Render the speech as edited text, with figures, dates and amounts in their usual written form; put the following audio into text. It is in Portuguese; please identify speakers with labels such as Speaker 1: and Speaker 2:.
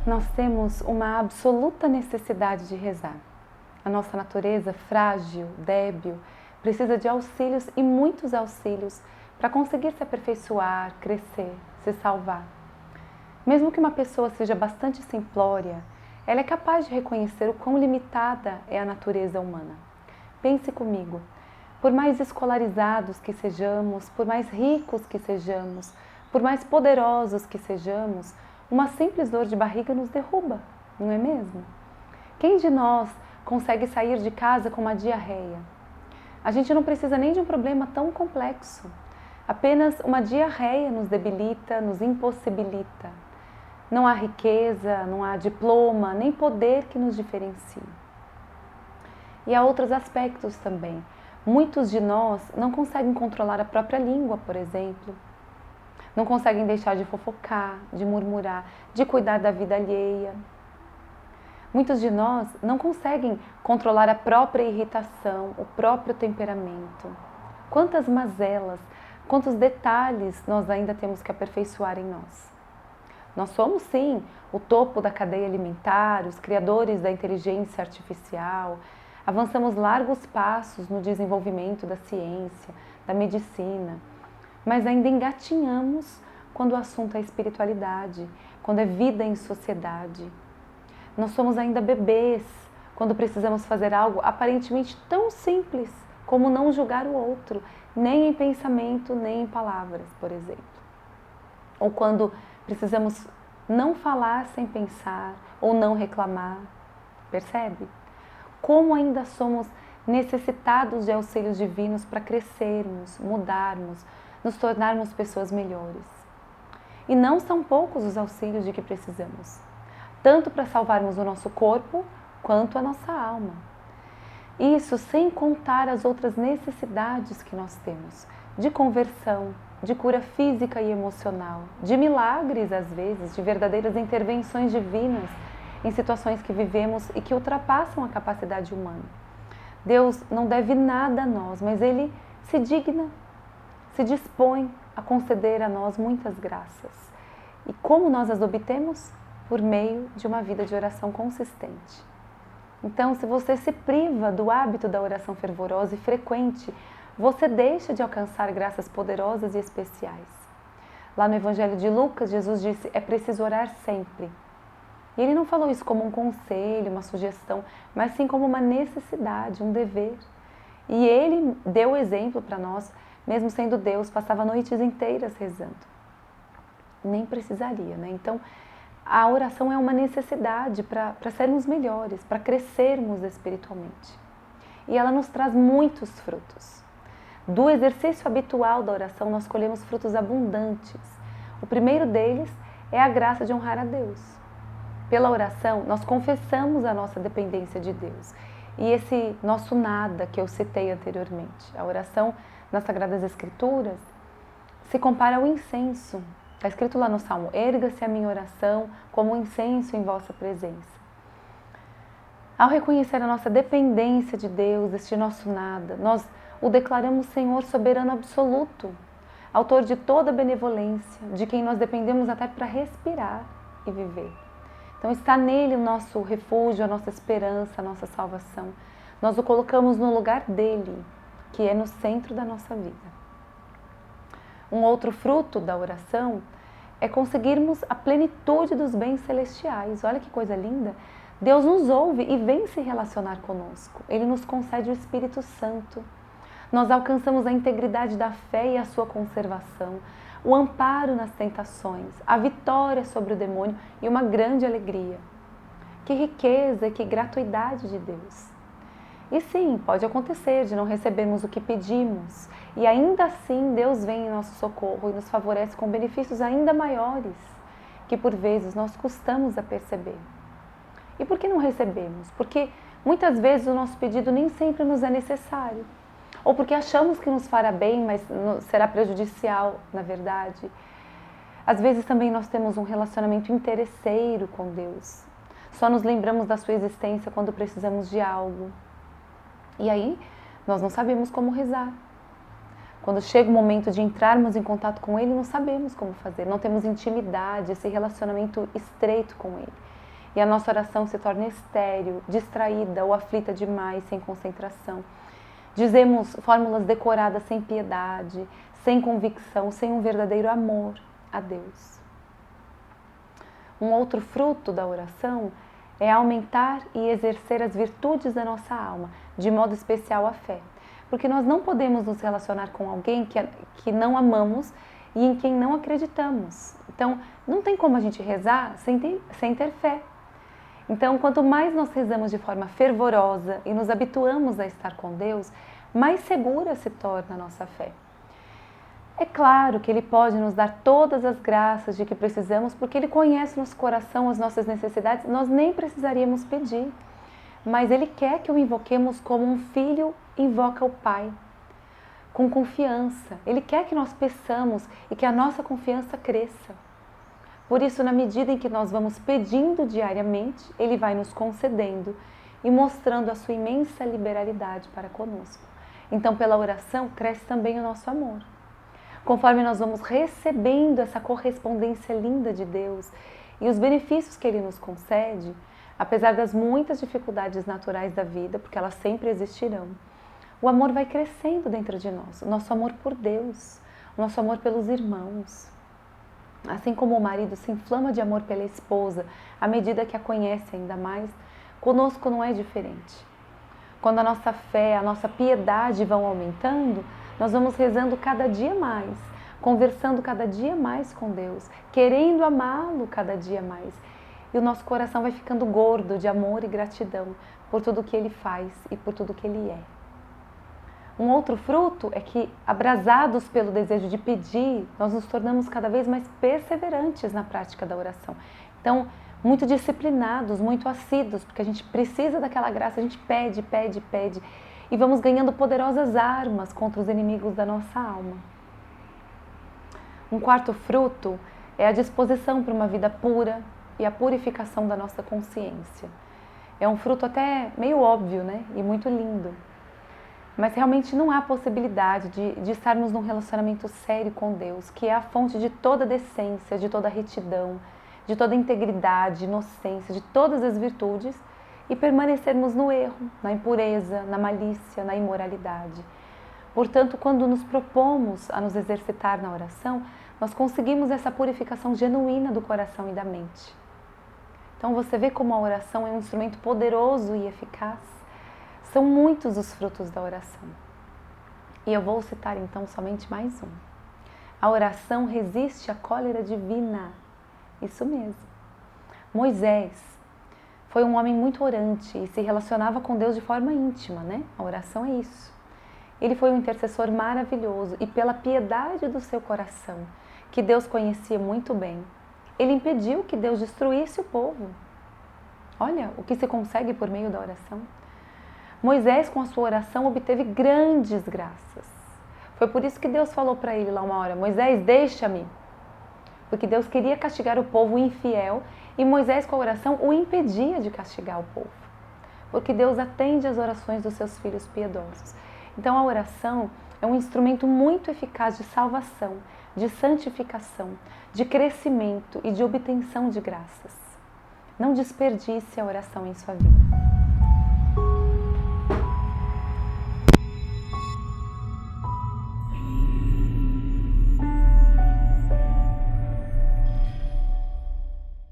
Speaker 1: Nós temos uma absoluta necessidade de rezar. A nossa natureza frágil, débil, precisa de auxílios e muitos auxílios para conseguir se aperfeiçoar, crescer, se salvar. Mesmo que uma pessoa seja bastante simplória, ela é capaz de reconhecer o quão limitada é a natureza humana. Pense comigo, por mais escolarizados que sejamos, por mais ricos que sejamos, por mais poderosos que sejamos, uma simples dor de barriga nos derruba, não é mesmo? Quem de nós consegue sair de casa com uma diarreia? A gente não precisa nem de um problema tão complexo. Apenas uma diarreia nos debilita, nos impossibilita. Não há riqueza, não há diploma, nem poder que nos diferencie. E há outros aspectos também. Muitos de nós não conseguem controlar a própria língua, por exemplo. Não conseguem deixar de fofocar, de murmurar, de cuidar da vida alheia. Muitos de nós não conseguem controlar a própria irritação, o próprio temperamento. Quantas mazelas, quantos detalhes nós ainda temos que aperfeiçoar em nós. Nós somos, sim, o topo da cadeia alimentar, os criadores da inteligência artificial. Avançamos largos passos no desenvolvimento da ciência, da medicina. Mas ainda engatinhamos quando o assunto é espiritualidade, quando é vida em sociedade. Nós somos ainda bebês quando precisamos fazer algo aparentemente tão simples como não julgar o outro, nem em pensamento, nem em palavras, por exemplo. Ou quando precisamos não falar sem pensar ou não reclamar. Percebe? Como ainda somos necessitados de auxílios divinos para crescermos, mudarmos, nos tornarmos pessoas melhores. E não são poucos os auxílios de que precisamos, tanto para salvarmos o nosso corpo quanto a nossa alma. Isso sem contar as outras necessidades que nós temos, de conversão, de cura física e emocional, de milagres às vezes, de verdadeiras intervenções divinas em situações que vivemos e que ultrapassam a capacidade humana. Deus não deve nada a nós, mas Ele se digna, se dispõe a conceder a nós muitas graças. E como nós as obtemos? Por meio de uma vida de oração consistente. Então, se você se priva do hábito da oração fervorosa e frequente, você deixa de alcançar graças poderosas e especiais. Lá no Evangelho de Lucas, Jesus disse, é preciso orar sempre. E Ele não falou isso como um conselho, uma sugestão, mas sim como uma necessidade, um dever. E Ele deu o exemplo para nós, mesmo sendo Deus, passava noites inteiras rezando. Nem precisaria, né? Então, a oração é uma necessidade para sermos melhores, para crescermos espiritualmente. E ela nos traz muitos frutos. Do exercício habitual da oração, nós colhemos frutos abundantes. O primeiro deles é a graça de honrar a Deus. Pela oração, nós confessamos a nossa dependência de Deus. E esse nosso nada que eu citei anteriormente, a oração nas Sagradas Escrituras, se compara ao incenso. Está escrito lá no Salmo, erga-se a minha oração como um incenso em vossa presença. Ao reconhecer a nossa dependência de Deus, este nosso nada, nós o declaramos Senhor soberano absoluto, autor de toda benevolência, de quem nós dependemos até para respirar e viver. Então está nele o nosso refúgio, a nossa esperança, a nossa salvação. Nós o colocamos no lugar dele, que é no centro da nossa vida. Um outro fruto da oração é conseguirmos a plenitude dos bens celestiais. Olha que coisa linda! Deus nos ouve e vem se relacionar conosco. Ele nos concede o Espírito Santo. Nós alcançamos a integridade da fé e a sua conservação, o amparo nas tentações, a vitória sobre o demônio e uma grande alegria. Que riqueza e que gratuidade de Deus! E sim, pode acontecer de não recebermos o que pedimos, e ainda assim Deus vem em nosso socorro e nos favorece com benefícios ainda maiores, que por vezes nós custamos a perceber. E por que não recebemos? Porque muitas vezes o nosso pedido nem sempre nos é necessário, ou porque achamos que nos fará bem, mas será prejudicial, na verdade. Às vezes também nós temos um relacionamento interesseiro com Deus, só nos lembramos da sua existência quando precisamos de algo. E aí, nós não sabemos como rezar. Quando chega o momento de entrarmos em contato com Ele, não sabemos como fazer, não temos intimidade, esse relacionamento estreito com Ele. e a nossa oração se torna estéril, distraída ou aflita demais, sem concentração. Dizemos fórmulas decoradas sem piedade, sem convicção, sem um verdadeiro amor a Deus. Um outro fruto da oração é aumentar e exercer as virtudes da nossa alma, de modo especial a fé. Porque nós não podemos nos relacionar com alguém que não amamos e em quem não acreditamos. Então, não tem como a gente rezar sem ter fé. Então, quanto mais nós rezamos de forma fervorosa e nos habituamos a estar com Deus, mais segura se torna a nossa fé. É claro que Ele pode nos dar todas as graças de que precisamos, porque Ele conhece nosso coração, as nossas necessidades, nós nem precisaríamos pedir. Mas Ele quer que o invoquemos como um filho invoca o Pai, com confiança. Ele quer que nós peçamos e que a nossa confiança cresça. Por isso, na medida em que nós vamos pedindo diariamente, Ele vai nos concedendo e mostrando a sua imensa liberalidade para conosco. Então, pela oração, cresce também o nosso amor. Conforme nós vamos recebendo essa correspondência linda de Deus e os benefícios que Ele nos concede, apesar das muitas dificuldades naturais da vida, porque elas sempre existirão, o amor vai crescendo dentro de nós, o nosso amor por Deus, o nosso amor pelos irmãos. Assim como o marido se inflama de amor pela esposa à medida que a conhece ainda mais, conosco não é diferente. Quando a nossa fé, a nossa piedade vão aumentando, nós vamos rezando cada dia mais, conversando cada dia mais com Deus, querendo amá-lo cada dia mais. E o nosso coração vai ficando gordo de amor e gratidão por tudo que Ele faz e por tudo que Ele é. Um outro fruto é que, abrasados pelo desejo de pedir, nós nos tornamos cada vez mais perseverantes na prática da oração. Então, muito disciplinados, muito assíduos, porque a gente precisa daquela graça, a gente pede, pede, pede. E vamos ganhando poderosas armas contra os inimigos da nossa alma. Um quarto fruto é a disposição para uma vida pura e a purificação da nossa consciência. É um fruto até meio óbvio, né? E muito lindo. Mas realmente não há possibilidade de estarmos num relacionamento sério com Deus, que é a fonte de toda decência, de toda retidão, de toda integridade, inocência, de todas as virtudes, e permanecermos no erro, na impureza, na malícia, na imoralidade. Portanto, quando nos propomos a nos exercitar na oração, nós conseguimos essa purificação genuína do coração e da mente. Então você vê como a oração é um instrumento poderoso e eficaz. São muitos os frutos da oração. E eu vou citar então somente mais um. A oração resiste à cólera divina. Isso mesmo. Moisés foi um homem muito orante e se relacionava com Deus de forma íntima, né? A oração é isso. Ele foi um intercessor maravilhoso e pela piedade do seu coração, que Deus conhecia muito bem, ele impediu que Deus destruísse o povo. Olha o que se consegue por meio da oração. Moisés, com a sua oração, obteve grandes graças. Foi por isso que Deus falou para ele lá uma hora: Moisés, deixa-me. Porque Deus queria castigar o povo infiel e Moisés, com a oração, o impedia de castigar o povo. Porque Deus atende às orações dos seus filhos piedosos. Então a oração é um instrumento muito eficaz de salvação, de santificação, de crescimento e de obtenção de graças. Não desperdice a oração em sua vida.